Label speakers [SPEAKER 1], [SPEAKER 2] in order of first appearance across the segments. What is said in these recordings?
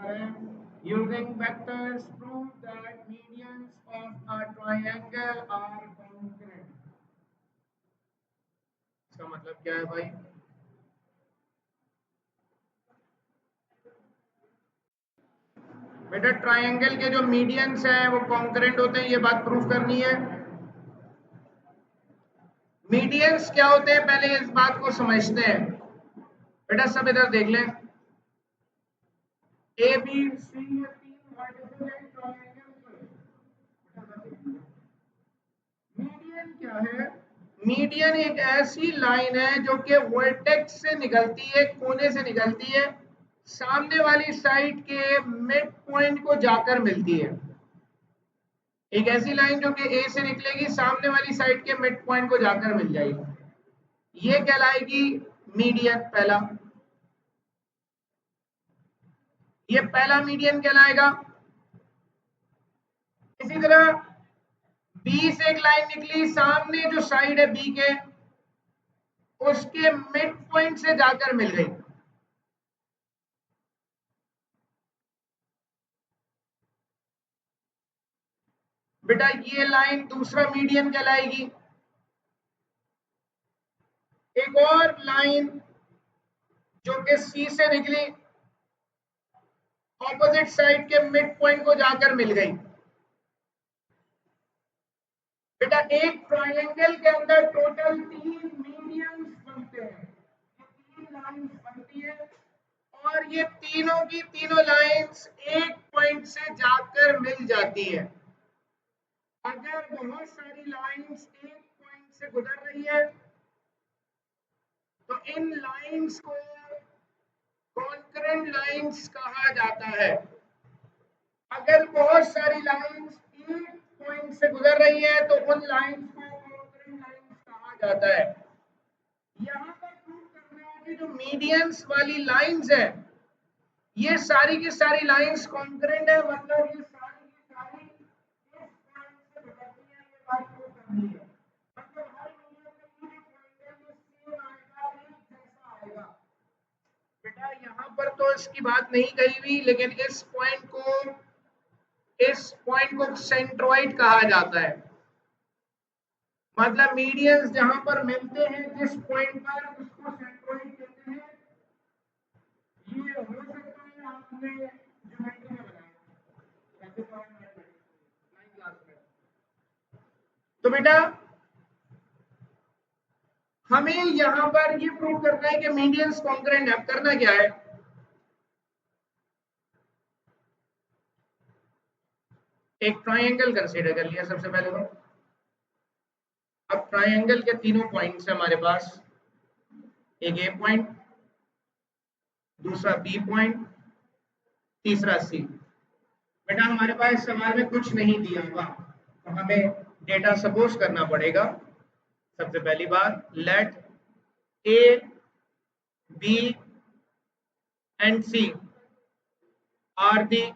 [SPEAKER 1] रहे हैं, using vectors prove that medians of a triangle are congruent. इसका मतलब क्या है भाई? बेटा ट्रायंगल के जो मीडियंस हैं वो कॉन्करेंट होते हैं, ये बात प्रूफ करनी है। मीडियंस क्या होते हैं पहले इस बात को समझते हैं। बेटा सब इधर देख लें, ए बी सी ये तीन वर्टिकल हैं ट्रायंगल के। मीडियन क्या है? मीडियन एक ऐसी लाइन है जो कि वर्टेक्स से निकलती है, कोने से निकलती है, सामने वाली साइड के मिड पॉइंट को जाकर मिलती है। एक ऐसी लाइन जो कि ए से निकलेगी, सामने वाली साइड के मिड पॉइंट को जाकर मिल जाएगी, ये कहलाएगी मीडियन। पहला, ये पहला मीडियन कहलाएगा। इसी तरह बी से एक लाइन निकली, सामने जो साइड है बी के उसके मिड पॉइंट से जाकर मिल गई, बेटा ये लाइन दूसरा मीडियन कहलाएगी। एक और लाइन जो कि सी से निकली, ऑपोजिट साइड के मिड पॉइंट को जाकर मिल गई। बेटा एक ट्रायंगल के अंदर टोटल तीन मीडियंस बनते हैं, तीन लाइंस बनती है और ये तीनों की तीनों लाइंस एक पॉइंट से जाकर मिल जाती है। अगर बहुत सारी लाइंस एक पॉइंट से गुजर रही है तो इन लाइंस को कॉन्करेंट लाइंस कहा जाता है। अगर बहुत सारी लाइंस एक पॉइंट से गुजर रही है तो उन लाइंस को कॉन्करेंट लाइंस कहा जाता है। यहां पर प्रूव करना है कि जो मीडियंस वाली लाइंस है ये सारी की सारी लाइंस कॉन्करेंट है, मतलब ये सारी की सारी इस पॉइंट से गुजरती है, ये बात प्रूव करनी है। मतलब हर मीडियन में ये ट्रायंगल में सेम आएगा, एक जैसा आएगा। बेटा यहाँ पर तो इसकी बात नहीं कही हुई, लेकिन इस पॉइंट को सेंट्रोइड कहा जाता है। मतलब मीडियंस जहां पर मिलते हैं जिस पॉइंट पर, उसको सेंट्रोइड कहते हैं। ये हो सकता है आपने ज्योमेट्री में बनाया, ऐसे पॉइंट में 9 क्लास में। तो बेटा हमें यहां पर ये प्रूव करना है कि मीडियंस कॉन्करेंट है। करना क्या है, एक ट्रायंगल कंसीडर कर लिया सबसे पहले तो। अब ट्रायंगल के तीनों पॉइंट्स है हमारे पास, एक ए पॉइंट, दूसरा बी पॉइंट, तीसरा सी। बेटा हमारे पास सवाल में कुछ नहीं दिया हुआ तो हमें डेटा सपोज करना पड़ेगा। सबसे पहली बात, let A B and C are the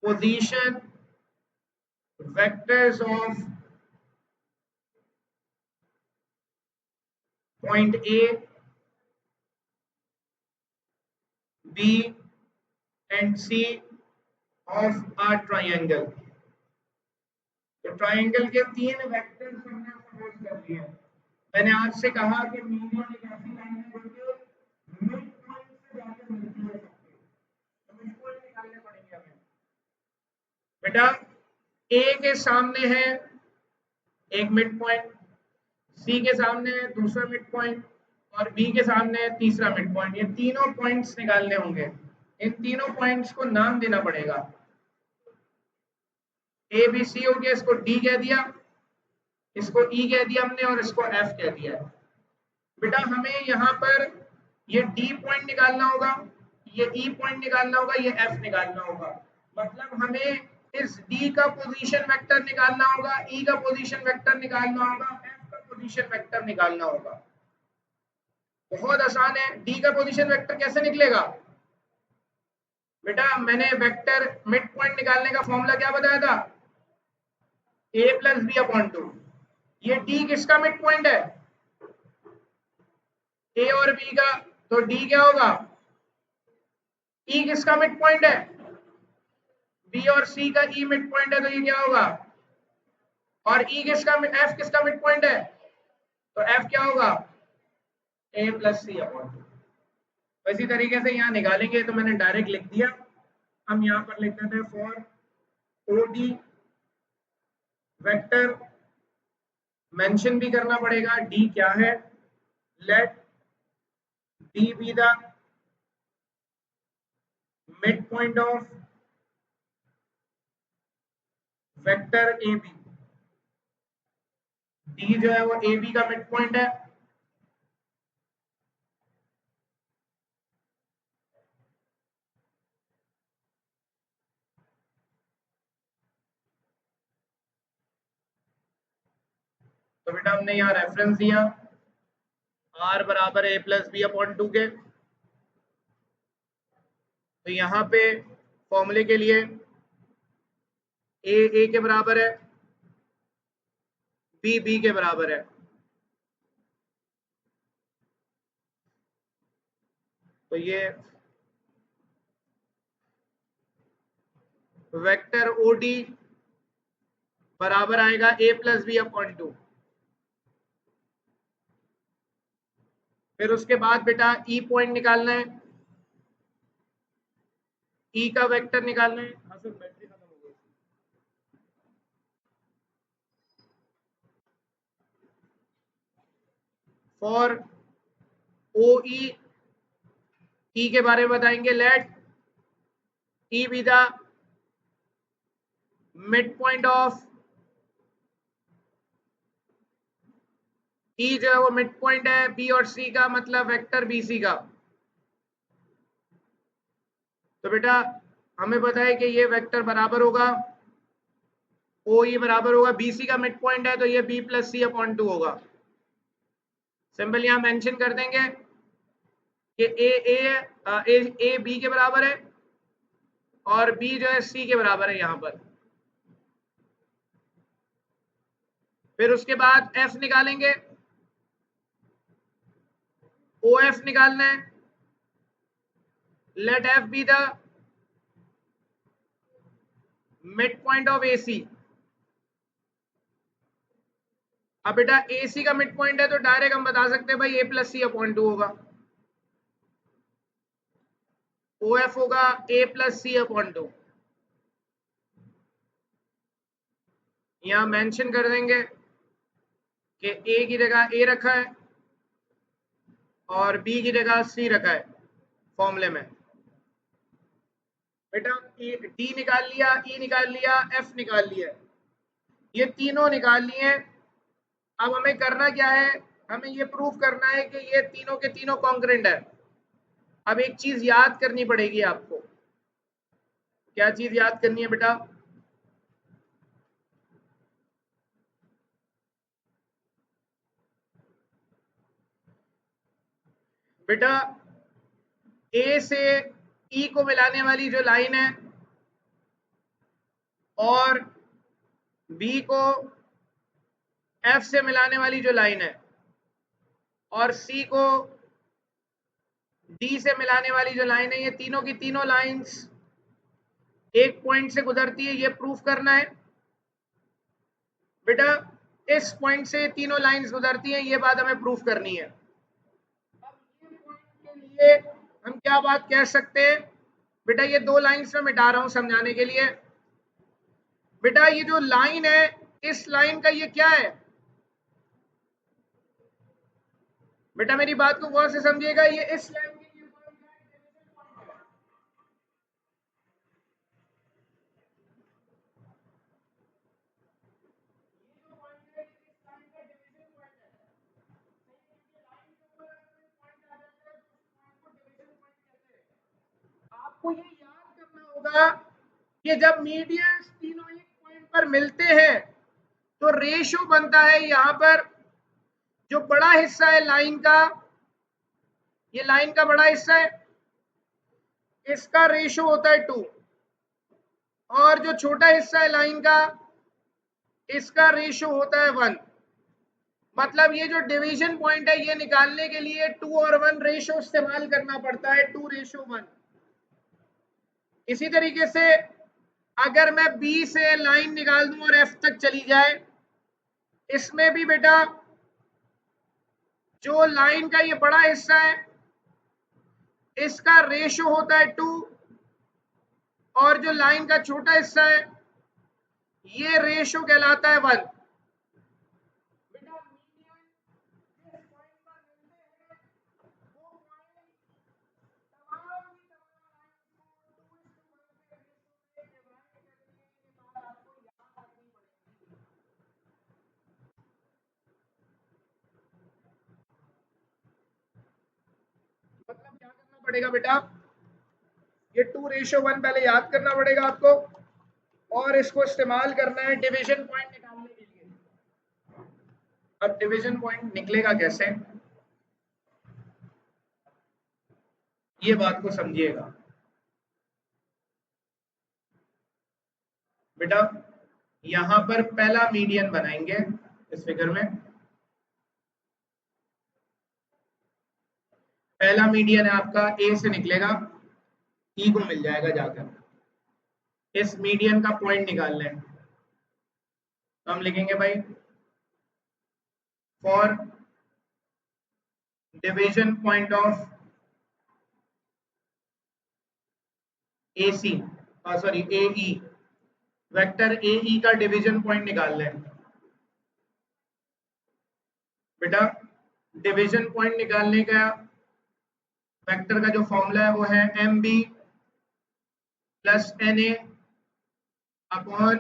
[SPEAKER 1] position vectors of point A, B and C of a triangle। तो ट्रायंगल के तीन वेक्टर्स हमने सपोज कर लिए। मैंने आपसे कहा कि मीडियन एक ऐसी लाइन है जो कि मिड पॉइंट से जाकर मिलती है सबके, तो मिड पॉइंट निकालने पड़ेंगे हमें। बेटा ए के सामने है एक मिड पॉइंट, सी के सामने है दूसरा मिड पॉइंट और बी के सामने है तीसरा मिड पॉइंट। ये तीनों पॉइंट्स निकालने होंगे। इन तीनों पॉइंट्स को नाम देना पड़ेगा। ए बी सी हो गया, इसको डी कह दिया, इसको ई कह दिया हमने और इसको एफ कह दिया। बेटा हमें यहाँ पर ये डी पॉइंट निकालना होगा, ये ई पॉइंट निकालना होगा, ये एफ निकालना होगा। मतलब हमें इस डी का पोजीशन वेक्टर निकालना होगा, ई का पोजीशन वेक्टर निकालना होगा, एफ का पोजीशन वेक्टर निकालना होगा। बहुत आसान है। डी का पोजीशन वेक्टर कैसे निकलेगा? बेटा मैंने वेक्टर मिड पॉइंट निकालने का फॉर्मूला क्या बताया था, a प्लस बी अपॉन 2। ये डी किसका मिड पॉइंट है? ए और बी का। तो डी क्या होगा? ई किसका मिड पॉइंट है? बी और सी का ई मिड पॉइंट है, तो ये क्या होगा? और ई किसका, एफ किसका मिड पॉइंट है? तो एफ क्या होगा? ए प्लस सी अपॉन टू। इसी तरीके से यहाँ निकालेंगे, तो मैंने डायरेक्ट लिख दिया। हम यहाँ पर लिख देते हैं for O D vector, mention भी करना पड़ेगा डी क्या है। Let D be the mid point of vector A B. D जो है वो ए बी का मिड पॉइंट है। तो बेटा हमने यहाँ रेफरेंस दिया r बराबर a plus B upon two के। तो यहाँ पे फॉर्मूले के लिए a के बराबर है, b के बराबर है। तो ये वेक्टर OD बराबर आएगा a plus B upon two. फिर उसके बाद बेटा ई पॉइंट निकालना है, ई का वेक्टर निकालना है। हाँ सर, बैटरी खत्म हो गई। फॉर ओ ई के बारे में बताएंगे। Let E be the mid point of E, जो है वो मिड पॉइंट है बी और सी का, मतलब वेक्टर बी सी का। तो बेटा हमें पता है कि ये वेक्टर बराबर होगा, ओ ई बराबर होगा, बी सी का मिड पॉइंट है, तो ये B plus C upon two होगा। सिंपल यहाँ मेंशन कर देंगे कि ए बी के बराबर है और बी जो है सी के बराबर है यहाँ पर। फिर उसके बाद एफ निकालेंगे, ओ एफ निकालना है। Let F be the mid point of A C. अब बेटा ए सी का मिड पॉइंट है, तो डायरेक्ट हम बता सकते हैं भाई ए प्लस सी अपॉन टू होगा। ओ एफ होगा ए प्लस सी अपॉन टू। यहां मेंशन कर देंगे कि ए की जगह ए रखा है और बी की जगह सी रखा है फॉर्मूले में। बेटा डी निकाल लिया, ई निकाल लिया, एफ निकाल लिया, ये तीनों निकाल लिए। अब हमें करना क्या है? हमें ये प्रूफ करना है कि ये तीनों के तीनों कॉन्ग्रुएंट है। अब एक चीज याद करनी पड़ेगी आपको। क्या चीज याद करनी है बेटा? बेटा ए से ई को मिलाने वाली जो लाइन है और बी को एफ से मिलाने वाली जो लाइन है और सी को डी से मिलाने वाली जो लाइन है, ये तीनों की तीनों लाइंस एक पॉइंट से गुजरती है, ये प्रूफ करना है। बेटा इस पॉइंट से तीनों लाइंस गुजरती हैं, ये बात हमें प्रूफ करनी है। अब ये पॉइंट के लिए हम क्या बात कह सकते हैं? बेटा ये दो लाइंस में मिटा रहा हूं समझाने के लिए। बेटा ये जो लाइन है, इस लाइन का ये क्या है? बेटा मेरी बात को गौर से समझिएगा, ये इस लाइन के लिए आपको ये याद करना होगा कि जब मीडियंस तीनों एक पॉइंट पर मिलते हैं तो रेशियो बनता है यहाँ पर, जो बड़ा हिस्सा है लाइन का, ये लाइन का बड़ा हिस्सा है, इसका रेशियो होता है 2, और जो छोटा हिस्सा है लाइन का, इसका रेशियो होता है 1। मतलब ये जो डिवीजन पॉइंट है, ये निकालने के लिए 2 और 1 रेशियो इस्तेमाल करना पड़ता है, 2:1। इसी तरीके से अगर मैं बी से लाइन निकाल दूं और एफ तक चली जाए, इसमें भी बेटा जो लाइन का ये बड़ा हिस्सा है इसका रेशो होता है 2, और जो लाइन का छोटा हिस्सा है ये रेशो कहलाता है 1। मतलब क्या करना पड़ेगा बेटा, ये 2:1 पहले याद करना पड़ेगा आपको, और इसको इस्तेमाल करना है डिवीजन पॉइंट निकालने के लिए। अब डिवीजन पॉइंट निकलेगा कैसे, ये बात को समझिएगा बेटा। यहां पर पहला मीडियन बनाएंगे इस फिगर में। पहला मीडियन है आपका ए से निकलेगा, ई को मिल जाएगा जाकर। इस मीडियन का पॉइंट निकाल लें, तो हम लिखेंगे भाई for division point of A C, sorry A E, vector A E का डिवीजन पॉइंट निकाल लें बेटा। डिवीजन पॉइंट निकालने का वेक्टर का जो फॉर्मूला है वो है M B plus N A upon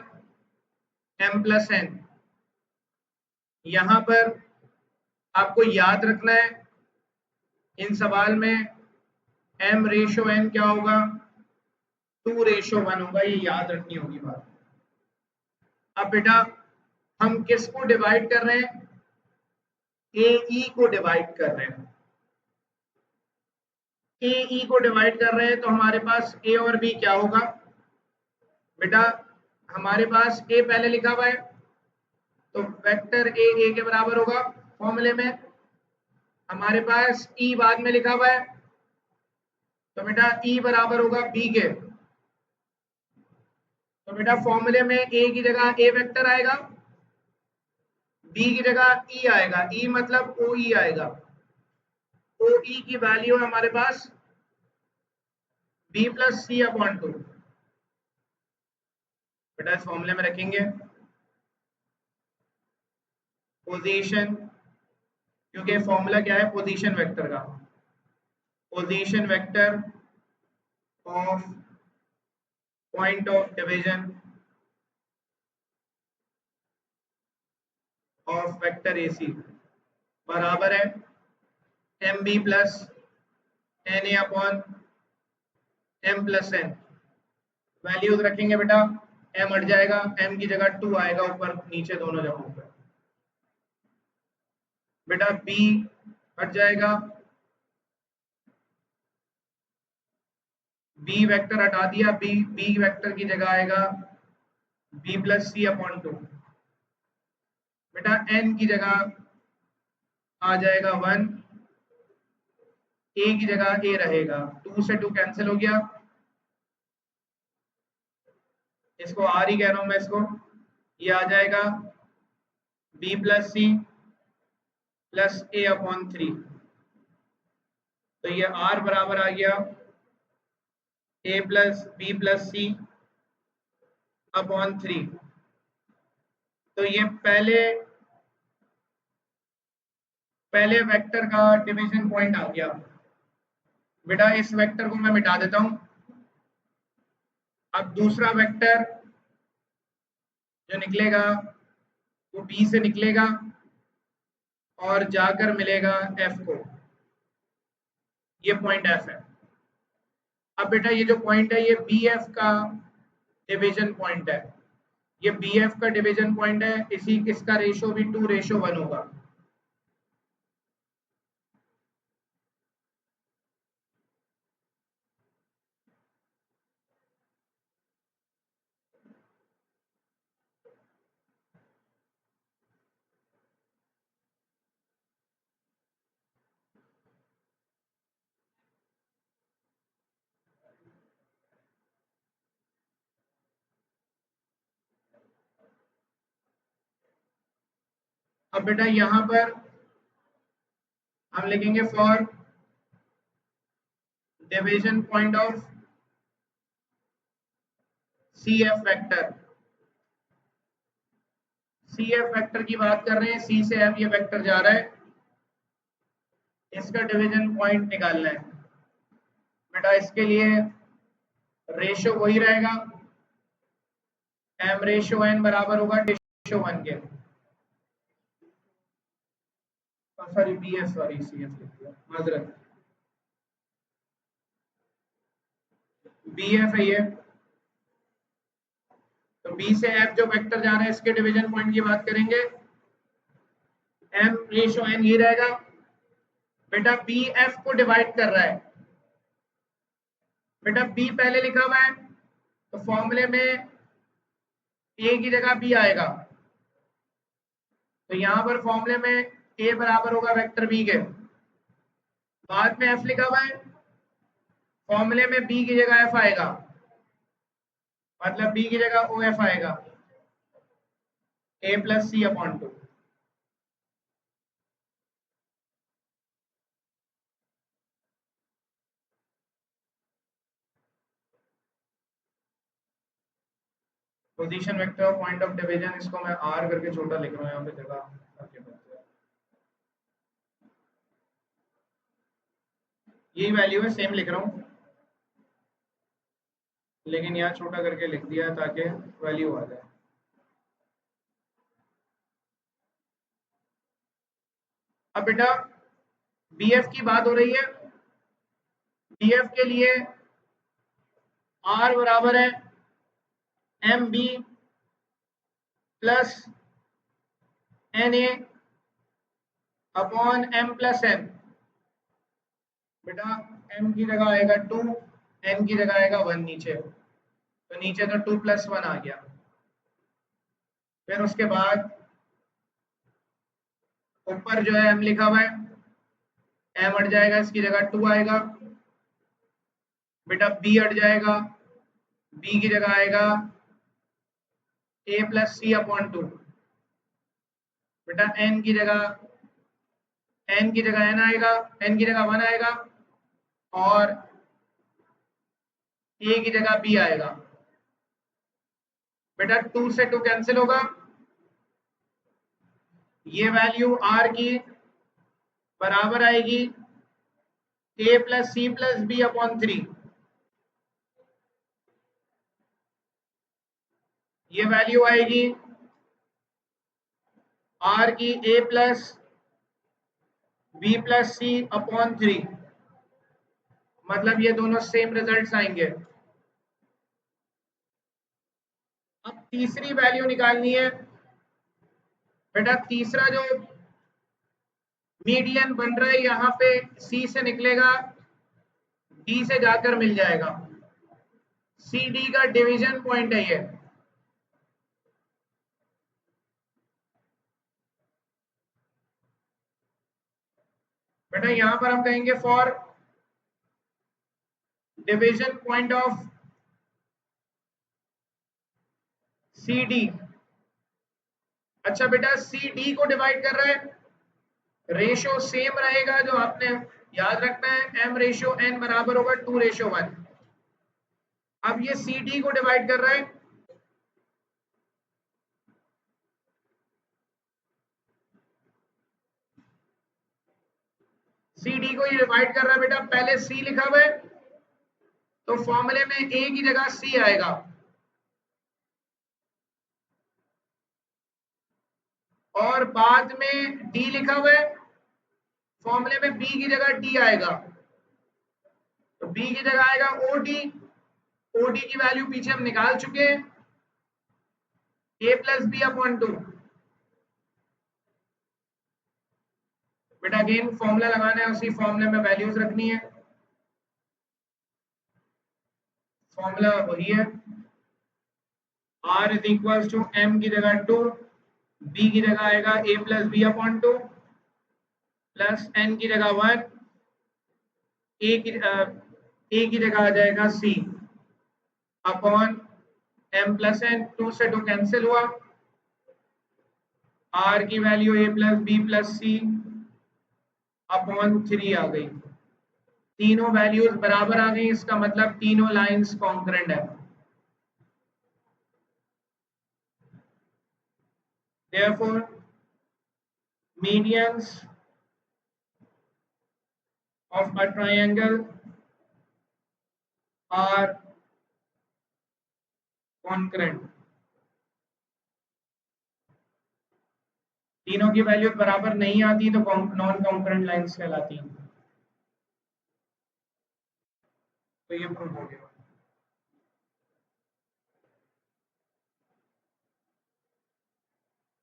[SPEAKER 1] M plus N. यहां पर आपको याद रखना है इन सवाल में m रेशो n क्या होगा, 2:1 होगा, ये याद रखनी होगी बात। अब बेटा हम किसको डिवाइड कर रहे हैं, ए ई को डिवाइड कर रहे हैं। ए ई को डिवाइड कर रहे हैं तो हमारे पास ए और बी क्या होगा बेटा, हमारे पास ए पहले लिखा हुआ है तो वेक्टर ए के बराबर होगा फॉर्मूले में। हमारे पास ई बाद में लिखा हुआ है तो बेटा ई बराबर होगा बी के। तो बेटा फॉर्मूले में ए की जगह ए वेक्टर आएगा, बी की जगह ई आएगा, ई मतलब ओ ई आएगा। ओ ई की वैल्यू है हमारे पास बी प्लस सी अपॉन 2। बेटा इस फॉर्मूले में रखेंगे पोजीशन, क्योंकि फॉर्मूला क्या है पोजीशन वेक्टर का, position vector of point of division of vector A C बराबर है M B plus N A upon M plus N. Values रखेंगे बेटा, एम हट जाएगा, एम की जगह 2 आएगा ऊपर नीचे दोनों जगहों पर। बेटा बी हट जाएगा, बी वेक्टर हटा दिया, बी वेक्टर की जगह आएगा बी प्लस सी अपॉन 2। बेटा एन की जगह आ जाएगा 1, ए की जगह ए रहेगा, 2 से 2 कैंसिल हो गया, इसको आर ही कह रहा हूं मैं इसको, ये आ जाएगा बी प्लस सी प्लस ए अपॉन 3। तो ये आर बराबर आ गया ए plus B plus C upon 3। तो ये पहले वेक्टर का डिवीजन पॉइंट आ गया बेटा। इस वेक्टर को मैं मिटा देता हूं। अब दूसरा वेक्टर जो निकलेगा वो बी से निकलेगा और जाकर मिलेगा एफ को, ये पॉइंट एफ है। अब बेटा ये जो पॉइंट है ये बी एफ का डिवीजन पॉइंट है, ये बी एफ का डिवीजन पॉइंट है, इसी इसका रेशो भी 2:1 होगा। अब बेटा यहां पर हम लिखेंगे for division point of C F vector. C F vector की बात कर रहे हैं, सी से एफ ये वेक्टर जा रहा है, इसका डिवीजन पॉइंट निकालना है। बेटा इसके लिए रेशो वही रहेगा, एम रेशो एन बराबर होगा रेशो 1 के, sorry B F, sorry C F लिख दिया, माजरत, बी एफ है ये। तो बी से एफ जो वेक्टर जा रहा है इसके डिवीजन पॉइंट की बात करेंगे, एम रेशो एन ये रहेगा। बेटा बी एफ को डिवाइड कर रहा है, बेटा बी पहले लिखा हुआ है तो फॉर्मूले में ए की जगह बी आएगा, तो यहां पर फॉर्मूले में ए बराबर होगा वेक्टर बी के, बाद में एफ लिखा हुआ है, फॉर्मूले में बी की जगह एफ आएगा, मतलब बी की जगह ओ एफ आएगा, A plus C upon 2। Position vector of point of division, इसको मैं आर करके छोटा लिख रहा हूँ यहाँ पे जगह ताकि बच जाए। यही वैल्यू है, सेम लिख रहा हूँ, लेकिन यहाँ छोटा करके लिख दिया है ताकि वैल्यू आ जाए। अब बेटा बीएफ की बात हो रही है, बीएफ के लिए आर बराबर है M B plus N A upon M plus N. बेटा m की जगह आएगा 2, n की जगह आएगा 1 नीचे, तो नीचे तो 2 + 1 आ गया। फिर उसके बाद ऊपर जो है m लिखा हुआ है, m हट जाएगा, इसकी जगह 2 आएगा। बेटा b हट जाएगा, b की जगह आएगा a + c अपॉन 2। बेटा n की जगह n आएगा, n की जगह 1 आएगा और a की जगह b आएगा। बेटा 2 से 2 कैंसिल होगा, ये वैल्यू r की बराबर आएगी a + c + b अपॉन 3। ये वैल्यू आएगी r की a + b + c अपॉन 3, मतलब ये दोनों सेम रिजल्ट्स आएंगे। अब तीसरी वैल्यू निकालनी है। बेटा तीसरा जो मीडियन बन रहा है यहाँ पे C से निकलेगा, D से जाकर मिल जाएगा, सी डी का डिवीजन पॉइंट है ये। बेटा यहां पर हम कहेंगे for division point of C D. अच्छा बेटा सी डी को डिवाइड कर रहा है, रेशो सेम रहेगा, जो आपने याद रखना है m रेशो n बराबर होगा 2:1। अब ये सी डी को डिवाइड कर रहा है, सी डी को ये डिवाइड कर रहा है। बेटा पहले सी लिखा हुआ है तो फॉर्मूले में ए की जगह सी आएगा, और बाद में डी लिखा हुआ है, फॉर्मूले में बी की जगह डी आएगा, तो बी की जगह आएगा ओडी, ओडी की वैल्यू पीछे हम निकाल चुके हैं, a + b अपॉन 2। बेटा अगेन फॉर्मूला लगाना है, उसी फॉर्मूले में वैल्यूज रखनी है, फॉर्मूला वही है, r = m की जगह 2, b की जगह आएगा a + b upon 2 plus n की जगह 1, a की जगह आ जाएगा c अपॉन m + n। 2 से 2 कैंसिल हुआ, आर की वैल्यू ए plus B plus C upon 3 आ गई। तीनों वैल्यूज बराबर आ गई, इसका मतलब तीनों लाइंस कॉन्करेंट है। Therefore, medians of a triangle are concurrent। तीनों की वैल्यू बराबर नहीं आती तो नॉन कॉन्करेंट लाइंस कहलाती हैं। तो ये प्रूव हो गया।